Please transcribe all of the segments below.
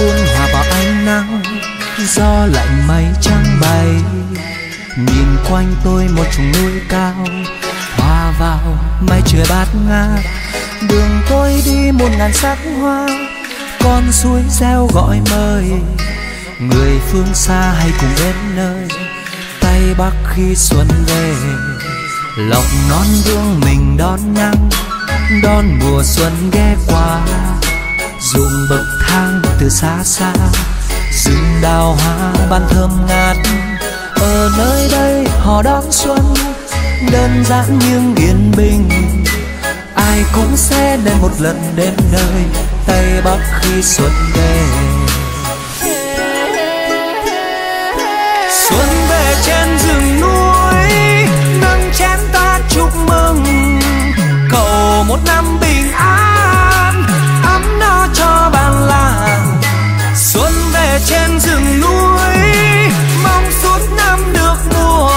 buông hòa vào ánh nắng, gió lạnh mây trắng bay. Nhìn quanh tôi một chùm núi cao, hòa vào mây trời bát ngát. Đường tôi đi 1000 sắc hoa, con suối reo gọi mời. Người phương xa hay cùng đến nơi Tây Bắc khi xuân về. Lộc non vương mình đón nắng, đón mùa xuân ghé qua. Ruộng bậc thang từ xa xa, rừng đào hoa ban thơm ngát. Ở nơi đây họ đón xuân, đơn giản nhưng yên bình. Ai cũng sẽ đến một lần đến nơi Tây Bắc khi xuân về. Xuân về trên rừng núi, nâng chén ta chúc mừng. Cầu một năm bình an, ấm no cho bản làng. Xuân về trên rừng núi, mong suốt năm được mùa.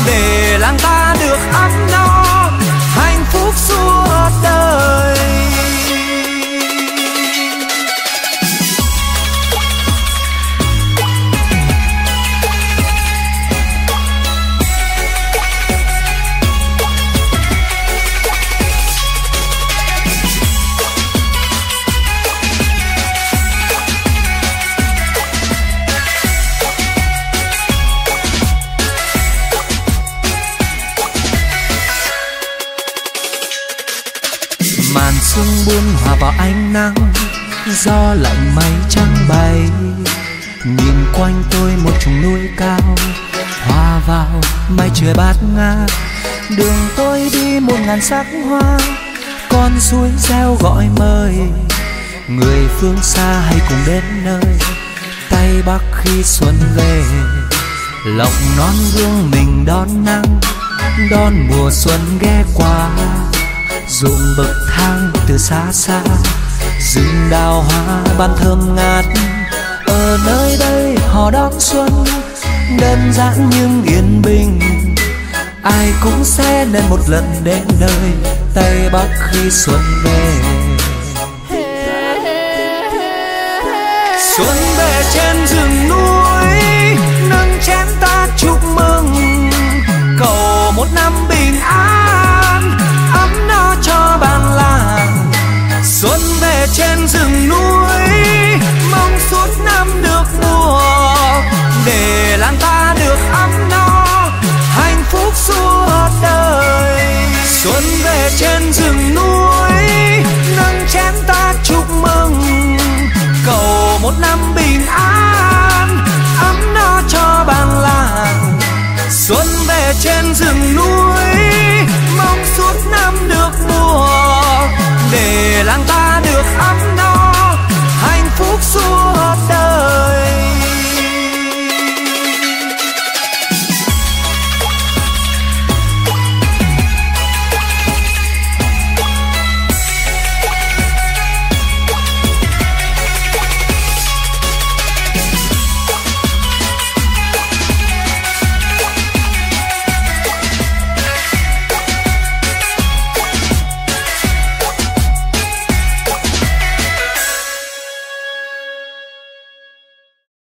Để làng ta được ấm no, hạnh phúc suốt đời. Màn sương buông hòa vào ánh nắng, gió lạnh mây trắng bay. Nhìn quanh tôi một chùm núi cao, hòa vào mây trời bát ngát. Đường tôi đi 1000 sắc hoa, con suối reo gọi mời. Người phương xa hay cùng đến nơi Tây Bắc khi xuân về. Lộc non vương mình đón nắng, đón mùa xuân ghé qua. Ruộng bậc thang từ xa xa, rừng đào hoa ban thơm ngát. Ở nơi đây họ đón xuân, đơn giản nhưng yên bình. Ai cũng sẽ đến một lần đến nơi Tây Bắc khi xuân về. Xuân về trên rừng núi, nâng chén ta chúc mừng. Cầu một năm bình an, ấm no cho bản làng. Xuân về trên rừng núi, mong suốt năm được mùa. Để làng ta được ấm no, hạnh phúc suốt đời. Xuân về trên rừng núi, nâng chén ta chúc mừng. Cầu một năm bình an, ấm no cho bản làng. Xuân về trên rừng núi, mong suốt năm được mùa. Để làng ta được ấm no, hạnh phúc suốt